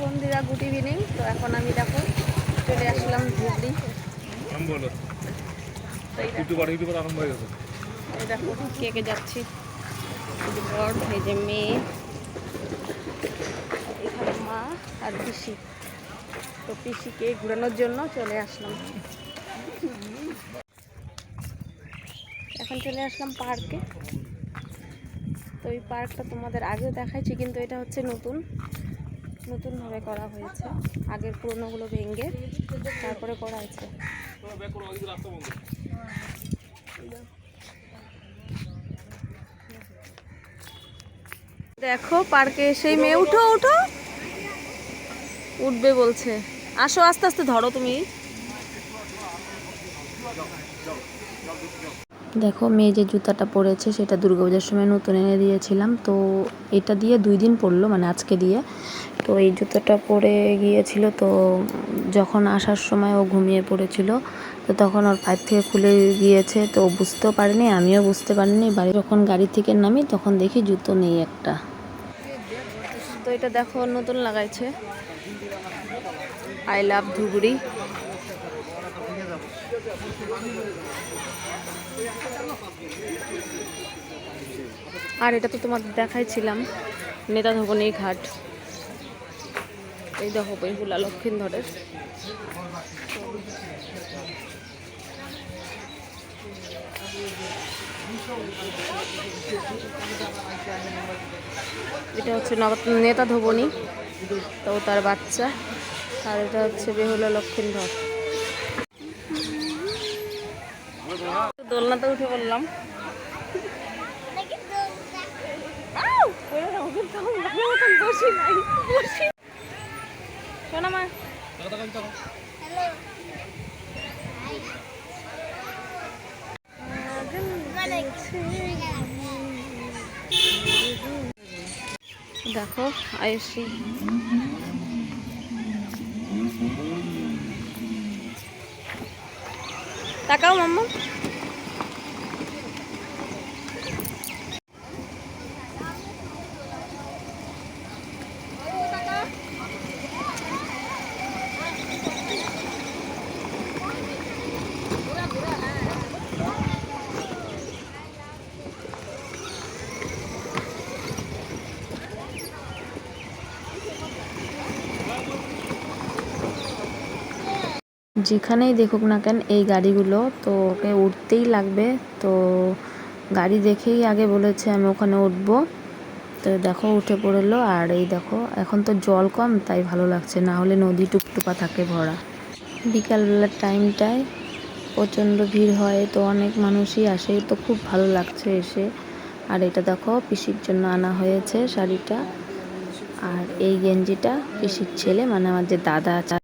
বন্ধুরা, good evening. তো এখন আমি দেখো চলে আসলাম ধুবড়ি। এই দেখো কে কে যাচ্ছি, বর, এই যে মেয়ে, এখানে মা আর পিসি। তো পিসিকে ঘোরানোর জন্য চলে আসলাম। এখন চলে আসলাম পার্কে। তো এই পার্কটা তোমাদের আগেও দেখাইছি, কিন্তু এটা হচ্ছে নতুনভাবে করা হয়েছে। আগের পুরোনোগুলো ভেঙে তারপরে করা হয়েছে। দেখো পার্কে সেই মেয়ে, উঠো উঠো, উঠবে বলছে। আসো, আস্তে আস্তে ধরো তুমি। দেখো মেয়ে যে জুতাটা পরেছে সেটা দুর্গাপূজার সময় নতুন এনে দিয়েছিলাম। তো এটা দিয়ে 2 দিন পরলো, মানে আজকে দিয়ে। তো এই জুতোটা পরে গিয়েছিল, তো যখন আসার সময় ও ঘুমিয়ে পড়েছিল, তো তখন ওর পায়ের থেকে খুলে গিয়েছে। তো বুঝতেও পারিনি, আমিও বুঝতে পারিনি। বাড়ি যখন গাড়ি থেকে নামি তখন দেখি জুতো নেই একটা। তো এটা দেখো নতুন লাগাইছে, আই লাভ ধুবড়ি। আর এটা তো তোমাদের দেখাইছিলাম, নেতা ধবনী ঘাট। এই দেখো বেহুলা লক্ষিন্দরের। এটা হচ্ছে নেতা ধবনী, তো তার বাচ্চা। আর এটা হচ্ছে বেহুলা লক্ষিন্দর। দোলনাতে উঠে বললাম শোনা মা। দেখো আয়েশি, তাকাও মাম্মা। যেখানেই দেখুক না কেন এই গাড়িগুলো, তো ওকে উঠতেই লাগবে। তো গাড়ি দেখেই আগে বলেছে আমি ওখানে উঠবো। তো দেখো উঠে পড়লো। আর এই দেখো এখন তো জল কম, তাই ভালো লাগছে, না হলে নদী টুপটুপা থাকে ভরা। বিকালবেলার টাইমটায় প্রচণ্ড ভিড় হয়, তো অনেক মানুষই আসে, তো খুব ভালো লাগছে এসে। আর এটা দেখো পিসির জন্য আনা হয়েছে শাড়িটা, আর এই গেঞ্জিটা পিসির ছেলে, মানে আমার যে দাদা আছে